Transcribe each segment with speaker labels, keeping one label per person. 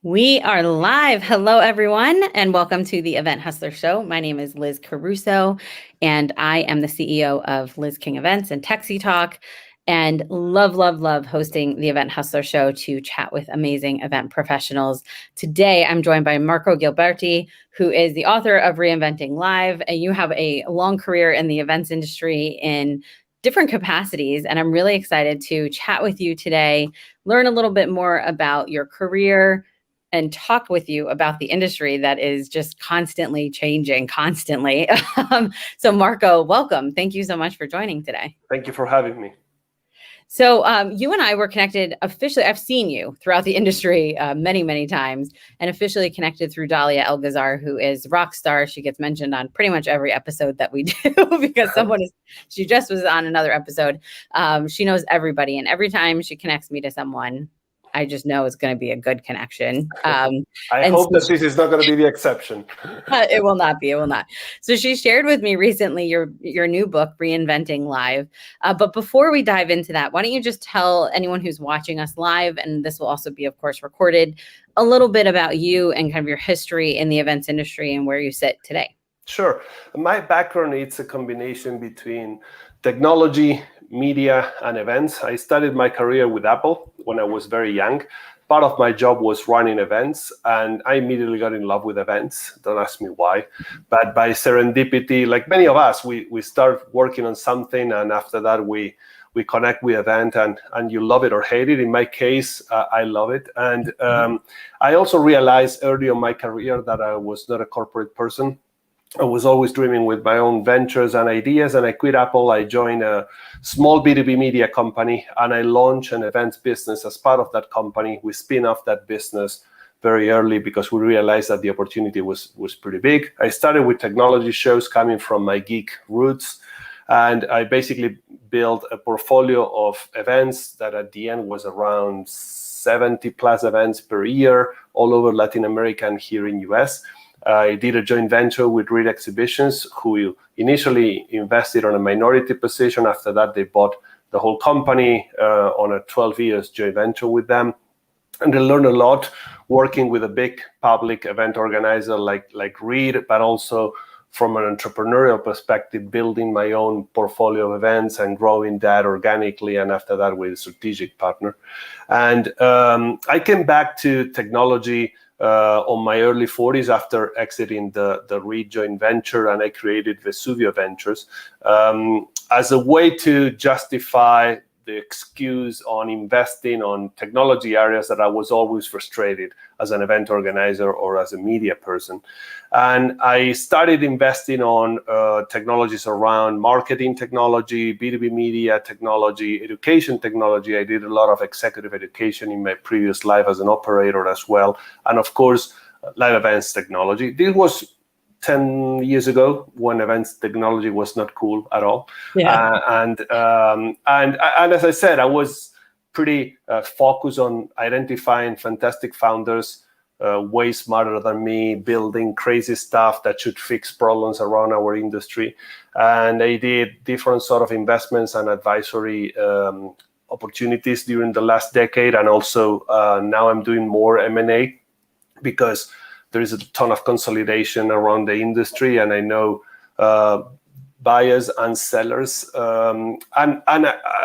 Speaker 1: We are live. Hello, everyone, and welcome to the Event Hustler Show. My name is Liz Caruso, and I am the CEO of Liz King Events and TECHSYTALK, and love hosting the Event Hustler Show to chat with amazing event professionals. Today, I'm joined by Marco Giberti, who is the author of Reinventing Live, and you have a long career in the events industry in different capacities, and I'm really excited to chat with you today, learn a little bit more about your career, and talk with you about the industry that is just constantly changing, constantly. So Marco, welcome. Thank you so much for joining today.
Speaker 2: Thank you for having me.
Speaker 1: So you and I were connected officially. I've seen you throughout the industry many times, and officially connected through Dalia Elgazar, who is rock star. She gets mentioned on pretty much every episode that we do because she just was on another episode. She knows everybody, and every time she connects me to someone, I just know it's going to be a good connection.
Speaker 2: I hope that this is not going to be the exception.
Speaker 1: It will not be. It will not. So she shared with me recently your new book, Reinventing Live. But before we dive into that, why don't you just tell anyone who's watching us live, and this will also be, of course, recorded, a little bit about you and kind of your history in the events industry and where you sit today.
Speaker 2: Sure. My background is a combination between technology, media, and events. I started my career with Apple when I was very young. Part of my job was running events, and I immediately got in love with events. Don't ask me why, but by serendipity, like many of us, we start working on something, and after that we connect with event, and you love it or hate it. In my case, I love it. And I also realized early in my career that I was not a corporate person. I was always dreaming with my own ventures and ideas, and I quit Apple. I joined a small B2B media company, and I launched an events business as part of that company. We spin off that business very early because we realized that the opportunity was pretty big. I started with technology shows coming from my geek roots, and I basically built a portfolio of events that at the end was around 70 plus events per year all over Latin America and here in US. I did a joint venture with Reed Exhibitions, who initially invested on a minority position. After that, they bought the whole company on a 12 years joint venture with them. And I learned a lot working with a big public event organizer like Reed, but also from an entrepreneurial perspective, building my own portfolio of events and growing that organically. And after that, with a strategic partner. And I came back to technology on my early 40s after exiting the Reed joint venture, and I created Vesuvio Ventures as a way to justify the excuse on investing on technology areas that I was always frustrated as an event organizer or as a media person. And I started investing on technologies around marketing technology, B2B media technology, education technology. I did a lot of executive education in my previous life as an operator as well. And of course, live events technology. This was 10 years ago when events technology was not cool at all.
Speaker 1: Yeah.
Speaker 2: And as I said, I was pretty focused on identifying fantastic founders, way smarter than me, building crazy stuff that should fix problems around our industry. And I did different sort of investments and advisory opportunities during the last decade. And also now I'm doing more M&A because there is a ton of consolidation around the industry, and I know buyers and sellers. And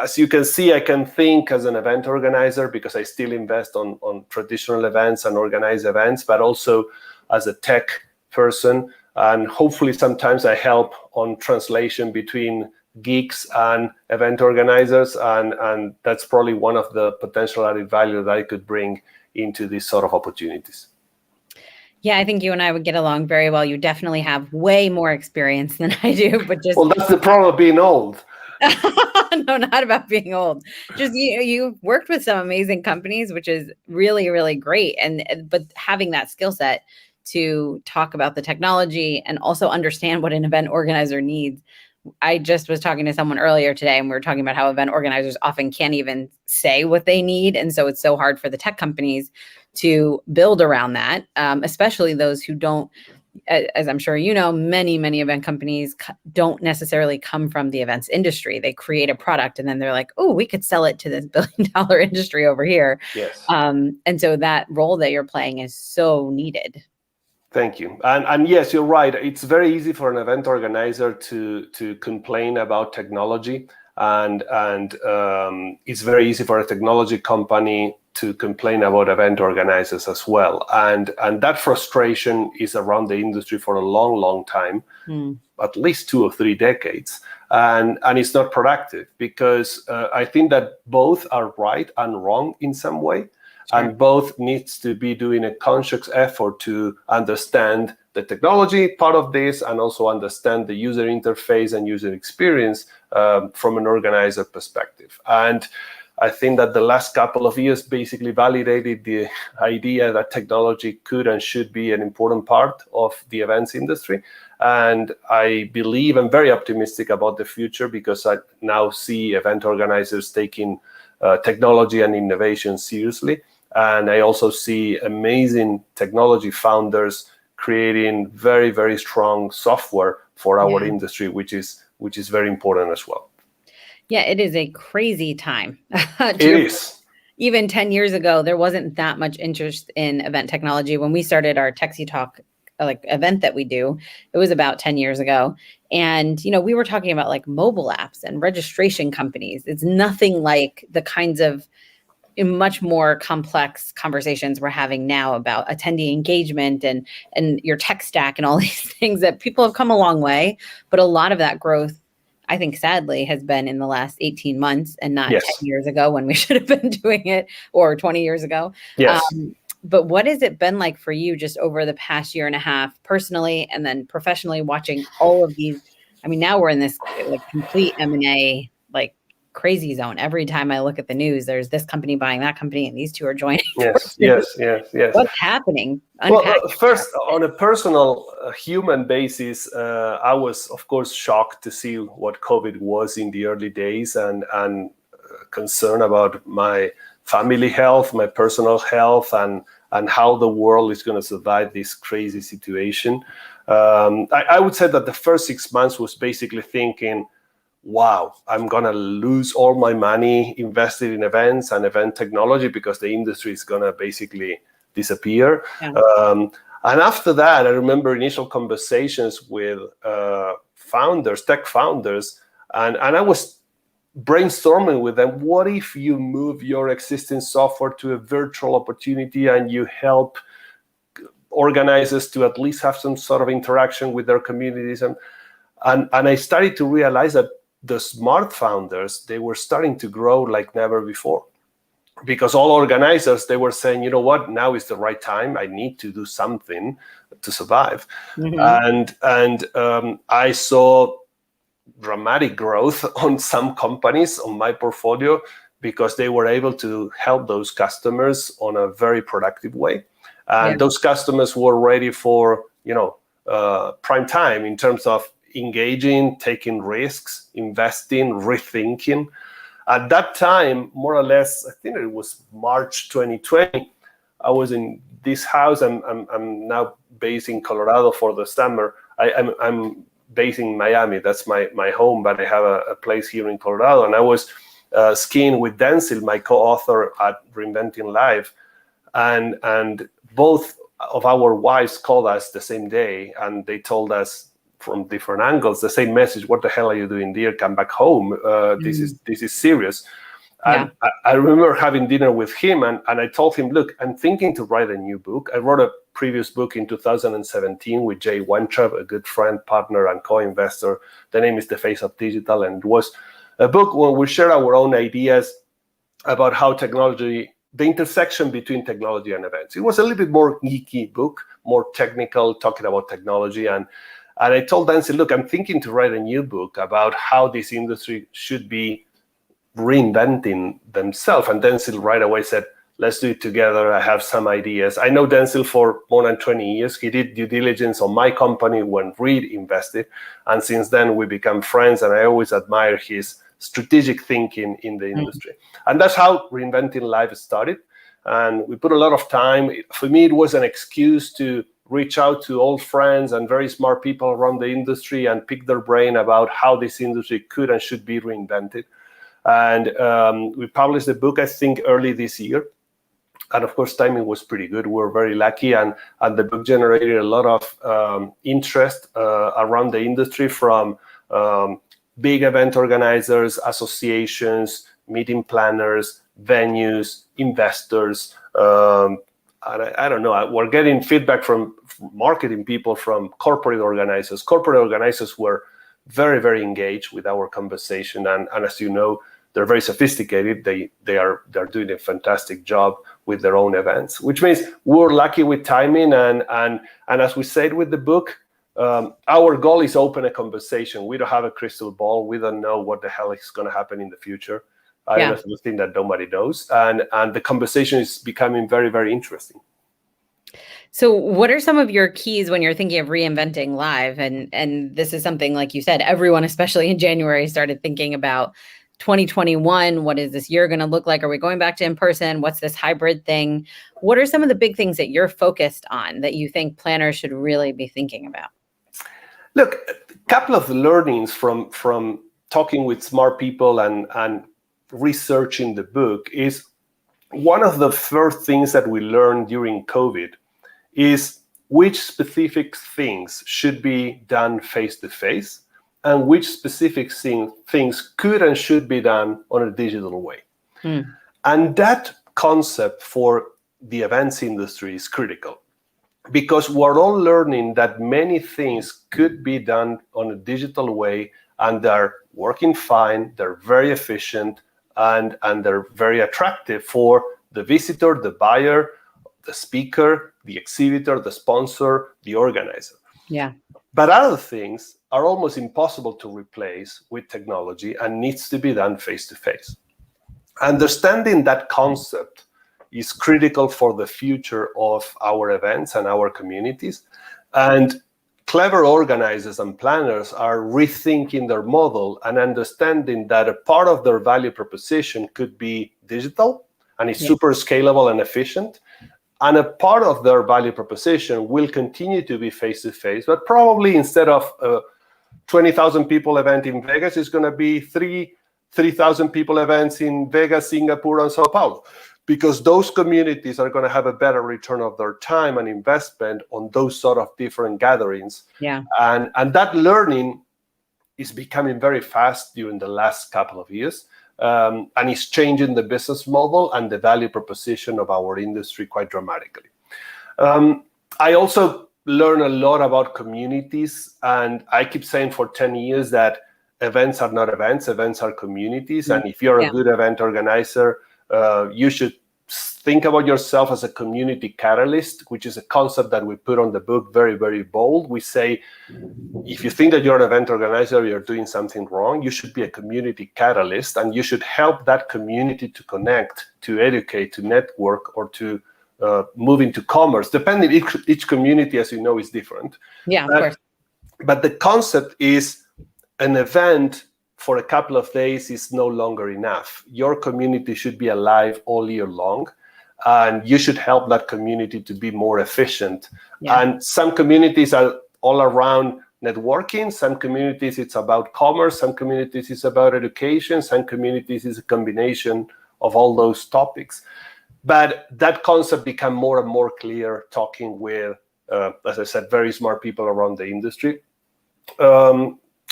Speaker 2: as you can see, I can think as an event organizer because I still invest on traditional events and organize events, but also as a tech person. And hopefully sometimes I help on translation between geeks and event organizers. And that's probably one of the potential added value that I could bring into these sort of opportunities.
Speaker 1: Yeah, I think you and I would get along very well. You definitely have way more experience than I do, but just...
Speaker 2: Well, that's the problem of being old.
Speaker 1: No, not about being old. Just you worked with some amazing companies, which is really great. But having that skill set to talk about the technology and also understand what an event organizer needs. I just was talking to someone earlier today, and we were talking about how event organizers often can't even say what they need. And so it's so hard for the tech companies to build around that, especially those who don't as I'm sure you know, many event companies don't necessarily come from the events industry. They create a product and then they're like, oh, we could sell it to this billion-dollar industry over here.
Speaker 2: Yes.
Speaker 1: And so that role that you're playing is so needed.
Speaker 2: Thank you. And yes, you're right. It's very easy for an event organizer to complain about technology, and it's very easy for a technology company to complain about event organizers as well. And that frustration is around the industry for a long time, at least 2 or 3 decades. And it's not productive, because I think that both are right and wrong in some way. Sure. And both needs to be doing a conscious effort to understand the technology part of this, and also understand the user interface and user experience from an organizer perspective. And I think that the last couple of years basically validated the idea that technology could and should be an important part of the events industry. And I believe I'm very optimistic about the future, because I now see event organizers taking technology and innovation seriously. And I also see amazing technology founders creating very, very strong software for our industry, which is very important as well.
Speaker 1: Yeah, it is a crazy time.
Speaker 2: It is.
Speaker 1: Even 10 years ago, there wasn't that much interest in event technology. When we started our TECHSYTALK event that we do, it was about 10 years ago. And, we were talking about like mobile apps and registration companies. It's nothing like the kinds of much more complex conversations we're having now about attendee engagement and your tech stack and all these things, that people have come a long way. But a lot of that growth, I think, sadly, has been in the last 18 months and not 10 years ago when we should have been doing it, or 20 years ago.
Speaker 2: Yes.
Speaker 1: But what has it been like for you just over the past year and a half, personally and then professionally, watching all of these? I mean, now we're in this like complete M&A crazy zone. Every time I look at the news, there's this company buying that company, and these two are joining.
Speaker 2: Yes.
Speaker 1: What's happening?
Speaker 2: Well, first, on a personal human basis, I was, of course, shocked to see what COVID was in the early days, and concerned about my family health, my personal health, and how the world is going to survive this crazy situation. I would say that the first 6 months was basically thinking, wow, I'm going to lose all my money invested in events and event technology, because the industry is going to basically disappear. Yeah. And after that, I remember initial conversations with tech founders, and I was brainstorming with them, what if you move your existing software to a virtual opportunity and you help organizers to at least have some sort of interaction with their communities? And I started to realize that the smart founders, they were starting to grow like never before, because all organizers, they were saying, you know what, now is the right time. I need to do something to survive. And I saw dramatic growth on some companies on my portfolio, because they were able to help those customers on a very productive way. And those customers were ready for, prime time in terms of engaging, taking risks, investing, rethinking. At that time, more or less, I think it was March 2020, I was in this house. I'm now based in Colorado for the summer. I'm based in Miami. That's my home, but I have a place here in Colorado. And I was skiing with Denzel, my co-author at Reinventing Live. And both of our wives called us the same day, and they told us from different angles the same message: what the hell are you doing there? Come back home. This is serious. And I remember having dinner with him, and I told him, look, I'm thinking to write a new book. I wrote a previous book in 2017 with Jay Weintraub, a good friend, partner, and co-investor. The name is The Face of Digital, and it was a book where we share our own ideas about how technology, the intersection between technology and events. It was a little bit more geeky book, more technical, talking about technology. And I told Denzel, look, I'm thinking to write a new book about how this industry should be reinventing themselves. And Denzel right away said, let's do it together. I have some ideas. I know Denzel for more than 20 years. He did due diligence on my company when Reed invested. And since then, we become friends. And I always admire his strategic thinking in the industry. And that's how Reinventing Live started. And we put a lot of time. For me, it was an excuse to reach out to old friends and very smart people around the industry and pick their brain about how this industry could and should be reinvented. And we published the book, I think, early this year. And of course, timing was pretty good. We were very lucky, and the book generated a lot of interest around the industry from big event organizers, associations, meeting planners, venues, investors. I don't know, we're getting feedback from marketing people, from corporate organizers. Corporate organizers were very, very engaged with our conversation. And as you know, they're very sophisticated. They're doing a fantastic job with their own events, which means we're lucky with timing. And as we said with the book, our goal is open a conversation. We don't have a crystal ball. We don't know what the hell is going to happen in the future. I honestly think that nobody knows. And the conversation is becoming very, very interesting.
Speaker 1: So what are some of your keys when you're thinking of reinventing live? And this is something, like you said, everyone, especially in January, started thinking about 2021. What is this year going to look like? Are we going back to in-person? What's this hybrid thing? What are some of the big things that you're focused on that you think planners should really be thinking about?
Speaker 2: Look, a couple of learnings from talking with smart people and researching the book is, one of the first things that we learned during COVID is which specific things should be done face-to-face and which specific things could and should be done on a digital way. And that concept for the events industry is critical, because we're all learning that many things could be done on a digital way, and they're working fine, they're very efficient, and they're very attractive for the visitor, the buyer, the speaker, the exhibitor, the sponsor, the organizer.
Speaker 1: Yeah.
Speaker 2: But other things are almost impossible to replace with technology and needs to be done face-to-face. Understanding that concept is critical for the future of our events and our communities. And clever organizers and planners are rethinking their model and understanding that a part of their value proposition could be digital, and it's super scalable and efficient. And a part of their value proposition will continue to be face-to-face, but probably instead of a 20,000 people event in Vegas, it's going to be 3,000 people events in Vegas, Singapore, and Sao Paulo, because those communities are going to have a better return of their time and investment on those sort of different gatherings.
Speaker 1: Yeah.
Speaker 2: And that learning is becoming very fast during the last couple of years. And it's changing the business model and the value proposition of our industry quite dramatically. I also learn a lot about communities, and I keep saying for 10 years that events are not events, events are communities. And if you're a good event organizer, you should think about yourself as a community catalyst, which is a concept that we put on the book, very, very bold. We say, if you think that you're an event organizer, you're doing something wrong, you should be a community catalyst, and you should help that community to connect, to educate, to network, or to move into commerce. Depending, each community, as you know, is different.
Speaker 1: Yeah, of course.
Speaker 2: But the concept is, an event for a couple of days is no longer enough. Your community should be alive all year long, and you should help that community to be more efficient. And some communities are all around networking. Some communities, it's about commerce. Some communities, it's about education. Some communities, is a combination of all those topics. But that concept became more and more clear talking with, as I said, very smart people around the industry.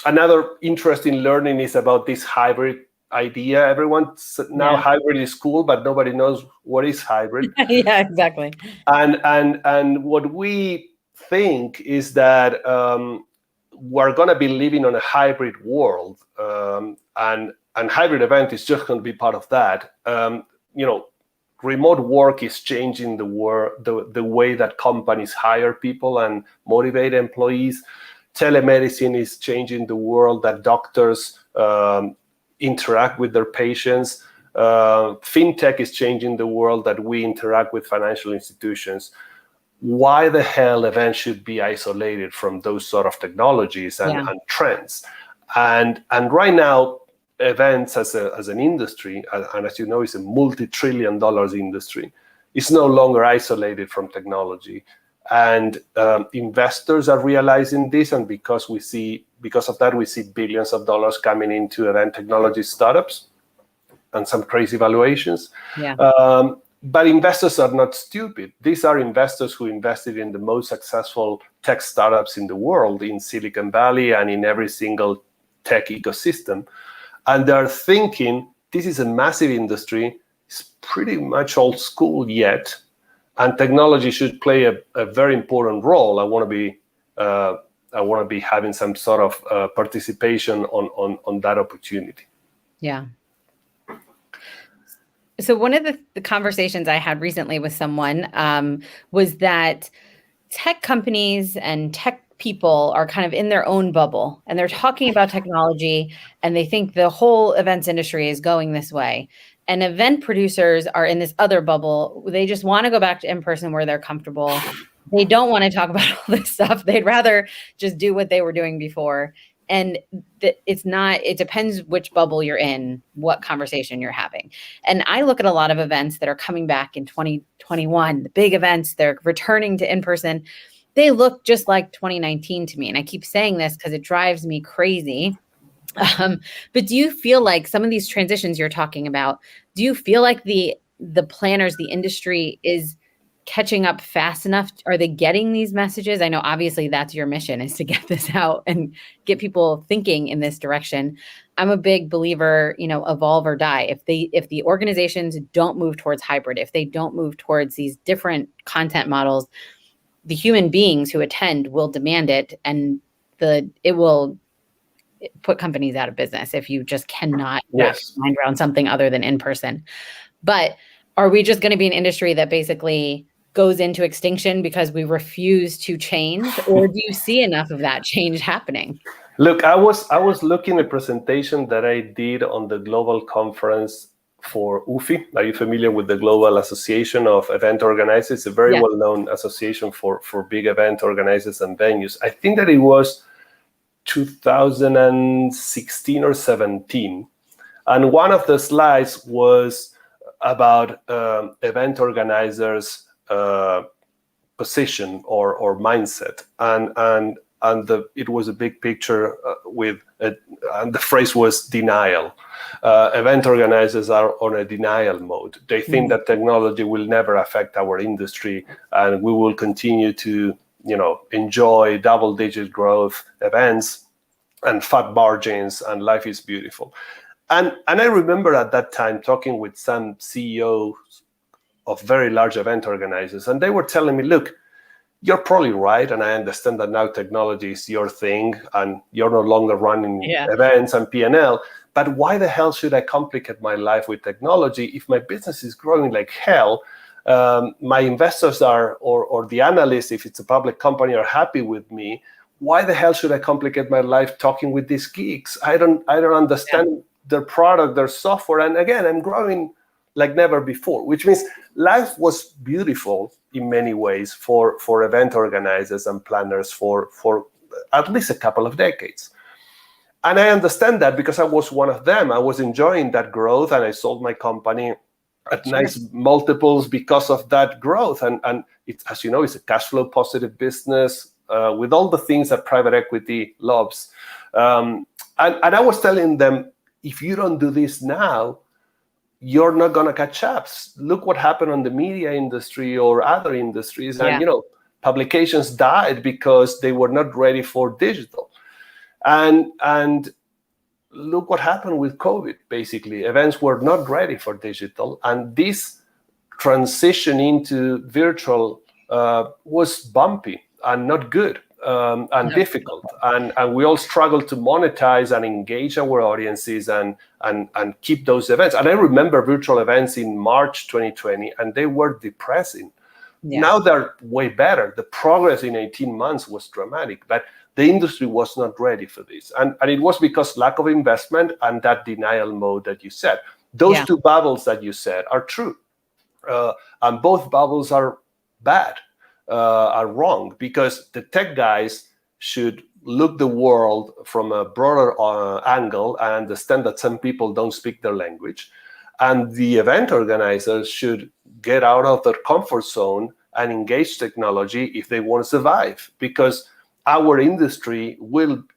Speaker 2: Another interesting learning is about this hybrid idea. Everyone now hybrid is cool, but nobody knows what is hybrid.
Speaker 1: Yeah, exactly.
Speaker 2: And what we think is that we're going to be living on a hybrid world, and hybrid event is just going to be part of that. Remote work is changing the way that companies hire people and motivate employees. Telemedicine is changing the world that doctors interact with their patients. Fintech is changing the world that we interact with financial institutions. Why the hell events should be isolated from those sort of technologies and trends? And right now, events as an industry, and as you know, it's a multi-trillion-dollar industry, is no longer isolated from technology. And investors are realizing this, and because of that, we see billions of dollars coming into event technology startups and some crazy valuations.
Speaker 1: Yeah.
Speaker 2: But investors are not stupid. These are investors who invested in the most successful tech startups in the world, in Silicon Valley and in every single tech ecosystem. And they're thinking, this is a massive industry. It's pretty much old school yet, and technology should play a very important role. I want to be having some sort of participation on that opportunity.
Speaker 1: Yeah. So one of the conversations I had recently with someone was that tech companies and tech people are kind of in their own bubble, and they're talking about technology, and they think the whole events industry is going this way. And event producers are in this other bubble. They just want to go back to in-person where they're comfortable. They don't want to talk about all this stuff. They'd rather just do what they were doing before. And it depends which bubble you're in, what conversation you're having. And I look at a lot of events that are coming back in 2021, the big events, they're returning to in-person. They look just like 2019 to me. And I keep saying this because it drives me crazy. But do you feel like some of these transitions you're talking about, do you feel like the planners, the industry is catching up fast enough? Are they getting these messages? I know obviously that's your mission, is to get this out and get people thinking in this direction. I'm a big believer, evolve or die. If the organizations don't move towards hybrid, if they don't move towards these different content models, the human beings who attend will demand it, and it will put companies out of business if you just cannot wrap your mind around something other than in person. But are we just going to be an industry that basically goes into extinction because we refuse to change, or do you see enough of that change happening?
Speaker 2: Look, I was looking at a presentation that I did on the global conference for UFI. Are you familiar with the Global Association of Event Organizers? It's a very well-known association for big event organizers and venues. I think that it was 2016 or 17. And one of the slides was about event organizers' position or mindset. And it was a big picture and the phrase was denial. Event organizers are on a denial mode. They think that technology will never affect our industry, and we will continue to enjoy double-digit growth events and fat margins, and life is beautiful. And I remember at that time talking with some CEOs of very large event organizers, and they were telling me, look, you're probably right, and I understand that now technology is your thing, and you're no longer running events and P&L, but why the hell should I complicate my life with technology if my business is growing like hell? My investors or the analysts, if it's a public company, are happy with me. Why the hell should I complicate my life talking with these geeks? I don't understand their product, their software. And again, I'm growing like never before, which means life was beautiful in many ways for event organizers and planners for at least a couple of decades. And I understand that because I was one of them. I was enjoying that growth, and I sold my company at nice multiples because of that growth. And it's, as you know, it's a cash flow positive business with all the things that private equity loves. And I was telling them, if you don't do this now, you're not going to catch up. Look what happened on the media industry or other industries. And, publications died because they were not ready for digital. And look what happened with COVID, basically. Events were not ready for digital. And this transition into virtual was bumpy and not good and difficult. And we all struggled to monetize and engage our audiences and keep those events. And I remember virtual events in March 2020, and they were depressing. Now they're way better. The progress in 18 months was dramatic, but the industry was not ready for this. And it was because lack of investment and that denial mode that you said. Those two bubbles that you said are true. And both bubbles are bad, are wrong, because the tech guys should look the world from a broader angle and understand that some people don't speak their language. And the event organizers should get out of their comfort zone and engage technology if they want to survive, because our industry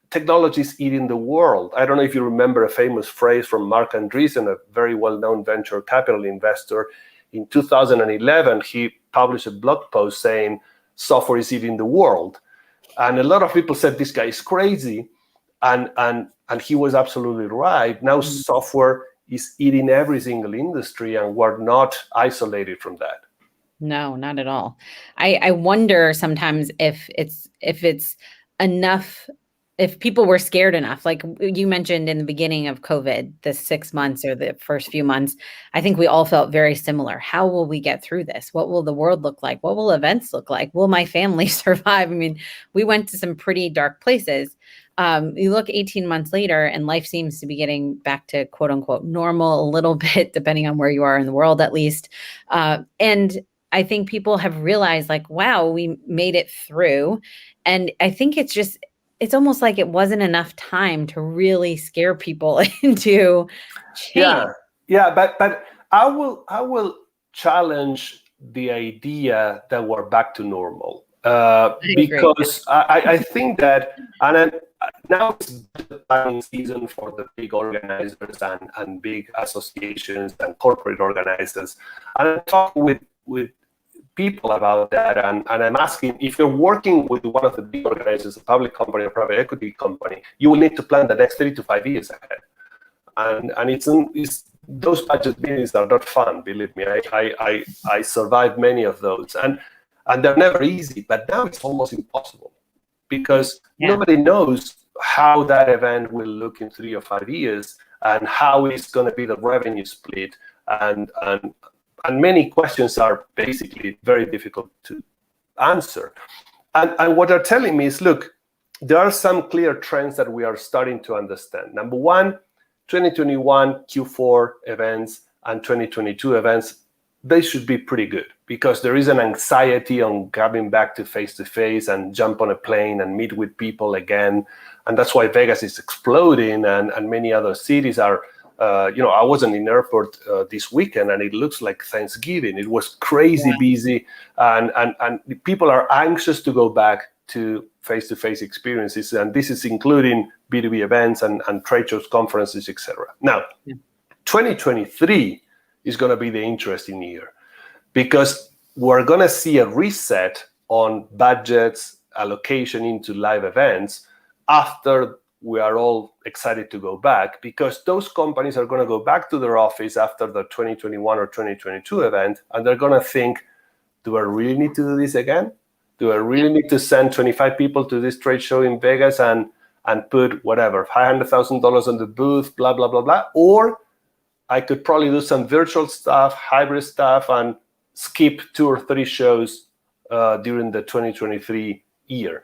Speaker 2: technology is eating the world. I don't know if you remember a famous phrase from Mark Andreessen, a very well-known venture capital investor. In 2011, he published a blog post saying, software is eating the world. And a lot of people said, this guy is crazy. And he was absolutely right. Now software is eating every single industry, and we're not isolated from that.
Speaker 1: No, not at all. I wonder sometimes if it's enough, if people were scared enough, like you mentioned in the beginning of COVID, the 6 months or the first few months, I think we all felt very similar. How will we get through this? What will the world look like? What will events look like? Will my family survive? I mean, we went to some pretty dark places. You look 18 months later and life seems to be getting back to quote unquote normal a little bit, depending on where you are in the world, at least. And I think people have realized like, wow, we made it through. And I think it's almost like it wasn't enough time to really scare people into change.
Speaker 2: Yeah, but I will challenge the idea that we're back to normal, because I think that, and now it's the planning season for the big organizers and big associations and corporate organizers, and I talk with people about that, and I'm asking, if you're working with one of the big organizers, a public company or private equity company, you will need to plan the next 3 to 5 years ahead. And it's those budget meetings are not fun, believe me. I survived many of those, and they're never easy, but now it's almost impossible, because nobody knows how that event will look in 3 or 5 years, and how it's going to be the revenue split, and many questions are basically very difficult to answer. And what they're telling me is, look, there are some clear trends that we are starting to understand. Number one, 2021 Q4 events and 2022 events, they should be pretty good, because there is an anxiety on coming back to face and jump on a plane and meet with people again. And that's why Vegas is exploding, and many other cities are. I was in an airport this weekend, and it looks like Thanksgiving. It was crazy busy, and people are anxious to go back to face-to-face experiences, and this is including B2B events and trade shows, conferences, etc. Now, 2023 is going to be the interesting year, because we're going to see a reset on budgets, allocation into live events after we are all excited to go back, because those companies are going to go back to their office after the 2021 or 2022 event, and they're going to think, do I really need to do this again? Do I really need to send 25 people to this trade show in Vegas and put whatever, $500,000 on the booth, blah, blah, blah, blah? Or I could probably do some virtual stuff, hybrid stuff, and skip 2 or 3 shows during the 2023 year.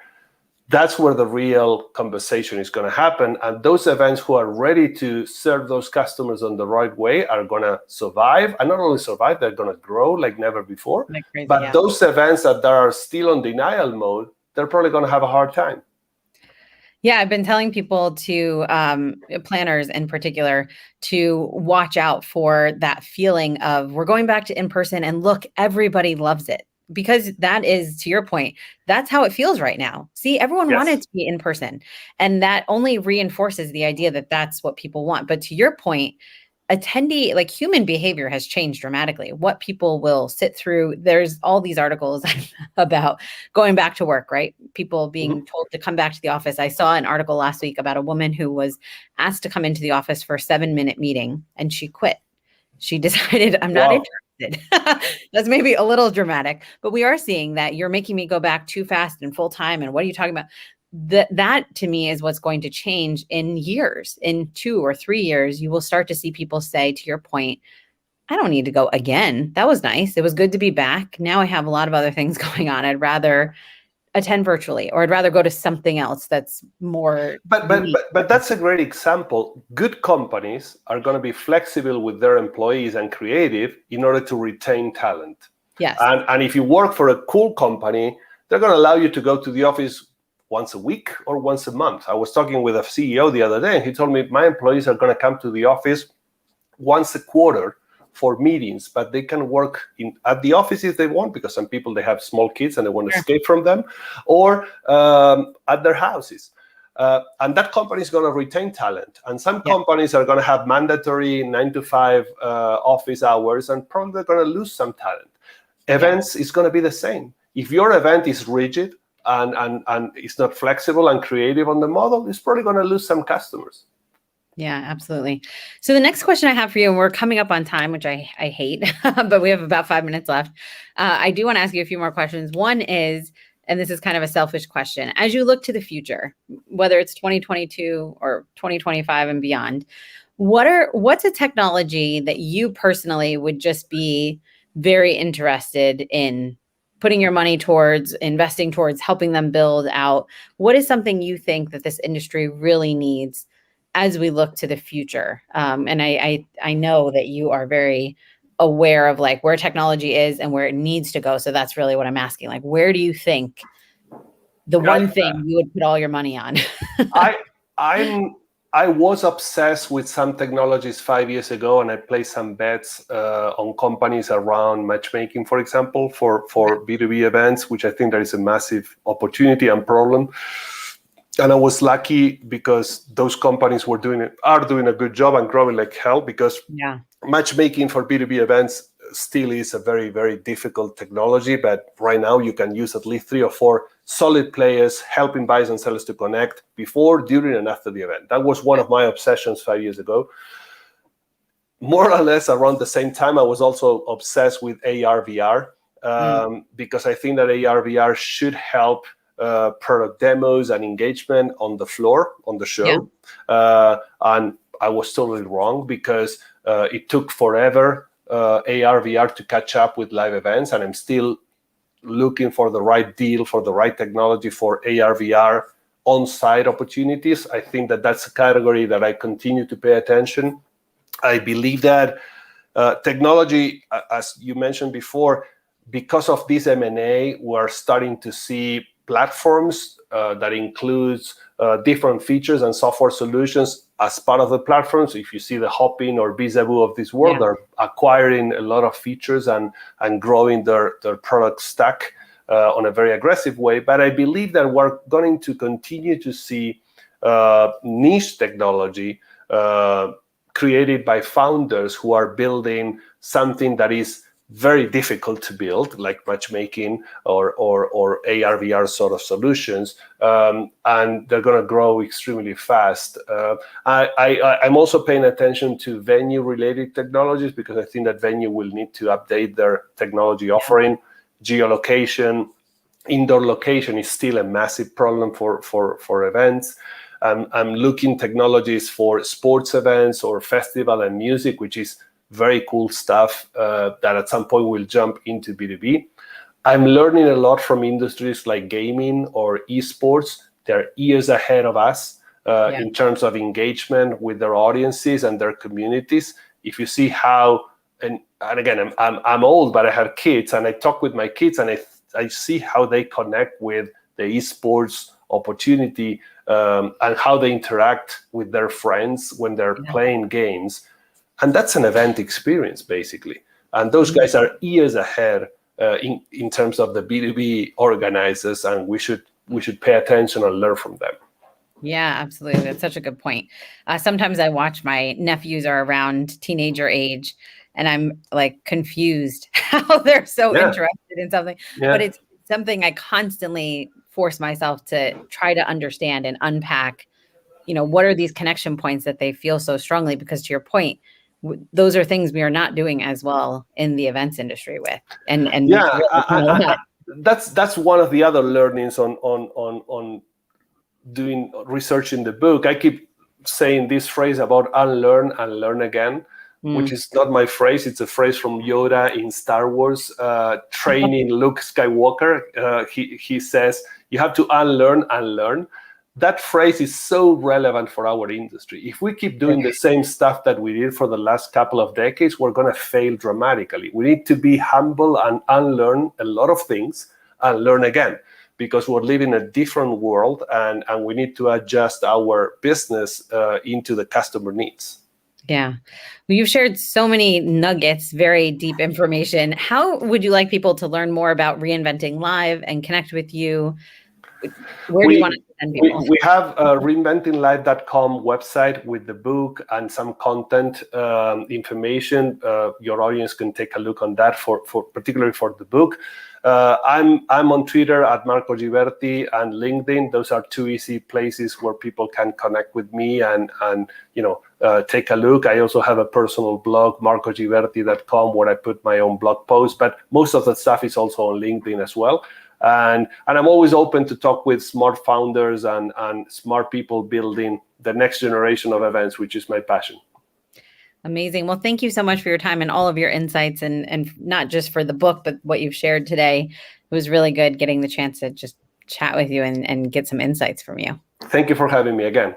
Speaker 2: That's where the real conversation is going to happen. And those events who are ready to serve those customers on the right way are going to survive. And not only survive, they're going to grow like never before. But those events that are still on denial mode, they're probably going to have a hard time.
Speaker 1: Yeah, I've been telling people to, planners in particular, to watch out for that feeling of we're going back to in-person, and look, everybody loves it. Because that is, to your point, that's how it feels right now. See, everyone wanted to be in person, and that only reinforces the idea that that's what people want. But to your point, attendee, like human behavior has changed dramatically. What people will sit through, there's all these articles about going back to work, right? People being told to come back to the office. I saw an article last week about a woman who was asked to come into the office for a 7-minute meeting, and she quit. She decided, I'm not interested. That's maybe a little dramatic, but we are seeing that you're making me go back too fast and full time. And what are you talking about? That to me is what's going to change in years. In 2 or 3 years, you will start to see people say, to your point, I don't need to go again. That was nice. It was good to be back. Now I have a lot of other things going on. I'd rather attend virtually, or I'd rather go to something else that's more.
Speaker 2: But that's a great example. Good companies are going to be flexible with their employees and creative in order to retain talent.
Speaker 1: Yes.
Speaker 2: And if you work for a cool company, they're going to allow you to go to the office once a week or once a month. I was talking with a CEO the other day, and he told me my employees are going to come to the office once a quarter for meetings, but they can work at the office if they want, because some people, they have small kids and they want to escape from them, or at their houses. And that company is going to retain talent. And some companies are going to have mandatory 9-to-5 office hours, and probably they're going to lose some talent. Events is going to be the same. If your event is rigid and it's not flexible and creative on the model, it's probably going to lose some customers.
Speaker 1: Yeah, absolutely. So the next question I have for you, and we're coming up on time, which I hate, but we have about 5 minutes left. I do want to ask you a few more questions. One is, and this is kind of a selfish question, as you look to the future, whether it's 2022 or 2025 and beyond, what's a technology that you personally would just be very interested in putting your money towards, investing towards, helping them build out? What is something you think that this industry really needs as we look to the future? And I know that you are very aware of like where technology is and where it needs to go. So that's really what I'm asking. Like, where do you think the one thing you would put all your money on?
Speaker 2: I was obsessed with some technologies 5 years ago, and I placed some bets on companies around matchmaking, for example, for B2B events, which I think there is a massive opportunity and problem. And I was lucky because those companies are doing a good job and growing like hell, because matchmaking for B2B events still is a very, very difficult technology. But right now you can use at least 3 or 4 solid players helping buyers and sellers to connect before, during, and after the event. That was one of my obsessions 5 years ago. More or less around the same time, I was also obsessed with AR, VR, because I think that AR, VR should help product demos and engagement on the floor, on the show. And I was totally wrong, because it took forever, AR, VR, to catch up with live events. And I'm still looking for the right deal, for the right technology for AR, VR on-site opportunities. I think that that's a category that I continue to pay attention. I believe that technology, as you mentioned before, because of this M&A, we're starting to see platforms that includes different features and software solutions as part of the platforms. If you see the Hopin or Vesuvio of this world, they're acquiring a lot of features and growing their product stack on a very aggressive way. But I believe that we're going to continue to see niche technology created by founders who are building something that is very difficult to build, like matchmaking or AR, VR sort of solutions, and they're going to grow extremely fast. I'm also paying attention to venue-related technologies, because I think that venue will need to update their technology offering. Geolocation, indoor location is still a massive problem for events. I'm looking technologies for sports events or festival and music, which is very cool stuff that at some point will jump into B2B. I'm learning a lot from industries like gaming or esports. They're years ahead of us in terms of engagement with their audiences and their communities. If you see how, and again, I'm old, but I have kids, and I talk with my kids, and I see how they connect with the esports opportunity and how they interact with their friends when they're playing games. And that's an event experience, basically. And those guys are years ahead in terms of the B2B organizers, and we should pay attention and learn from them.
Speaker 1: Yeah, absolutely. That's such a good point. Sometimes I watch, my nephews are around teenager age, and I'm like confused how they're so interested in something. But it's something I constantly force myself to try to understand and unpack. You know, what are these connection points that they feel so strongly? Because to your point, those are things we are not doing as well in the events industry with. And
Speaker 2: that's one of the other learnings on doing research in the book. I keep saying this phrase about unlearn and learn again, which is not my phrase. It's a phrase from Yoda in Star Wars, training Luke Skywalker. He says, you have to unlearn and learn. That phrase is so relevant for our industry. If we keep doing the same stuff that we did for the last couple of decades, we're going to fail dramatically. We need to be humble and unlearn a lot of things and learn again, because we're living a different world, and we need to adjust our business into the customer needs.
Speaker 1: Yeah. Well, you've shared so many nuggets, very deep information. How would you like people to learn more about Reinventing Live and connect with you? Where do you want
Speaker 2: We
Speaker 1: to send
Speaker 2: we,
Speaker 1: people?
Speaker 2: we have a reinventinglife.com website with the book and some content information. Your audience can take a look on that for particularly for the book. I'm on Twitter at Marco Giberti and LinkedIn. Those are two easy places where people can connect with me and take a look. I also have a personal blog, marcogiberti.com, where I put my own blog posts, but most of the stuff is also on LinkedIn as well. And I'm always open to talk with smart founders and smart people building the next generation of events, which is my passion.
Speaker 1: Amazing. Well, thank you so much for your time and all of your insights, and not just for the book, but what you've shared today. It was really good getting the chance to just chat with you and get some insights from you.
Speaker 2: Thank you for having me again.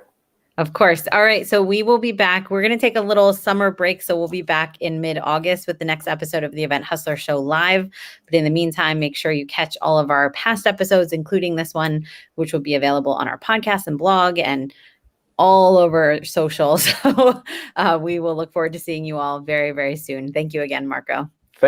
Speaker 1: Of course. All right. So we will be back. We're going to take a little summer break. So we'll be back in mid-August with the next episode of the Event Hustler Show live. But in the meantime, make sure you catch all of our past episodes, including this one, which will be available on our podcast and blog and all over social. So we will look forward to seeing you all very, very soon. Thank you again, Marco.